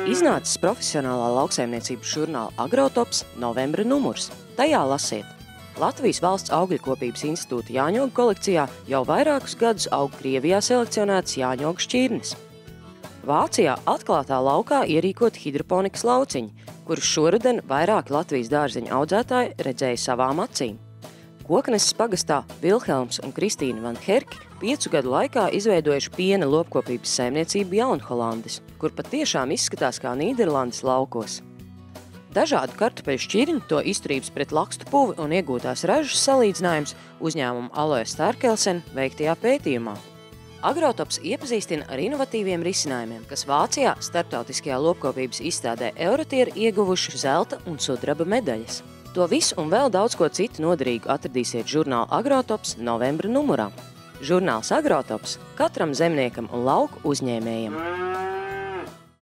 Iznācis profesionālā lauksaimniecības žurnāla Agrotops novembra numurs. Tajā lasiet: Latvijas Valsts augļkopības institūta jāņogu kolekcijā jau vairākus gadus aug Krievijā selekcionētas jāņogu šķirnes. Vācijā atklātā laukā ierīkoti hidroponikas lauciņi, kurus šoruden vairāki Latvijas dārzeņu audzētāji redzēja savām acīm. Kokneses pagastā Vilhelms un Kristīna van Herki 5 gadu laikā izveidojuši piena lopkopības saimniecību Jaunholandes, kur patiešām izskatās kā Nīderlandes laukos. Dažādu kartupeļu šķirņu, to izturības pret lakstu puvi un iegūtās ražas salīdzinājums uzņēmuma Aloe Stārkelsen veiktajā pētījumā. Agrotops iepazīstina ar inovatīviem risinājumiem, kas Vācijā starptautiskajā lopkopības izstādē Eurotier ieguvuši zelta un sudraba medaļas. To visu un vēl daudz ko citu noderīgu atradīsiet žurnāla Agrotops novembra numurā. Žurnāls Agrotops katram zemniekam un lauku uzņēmējam.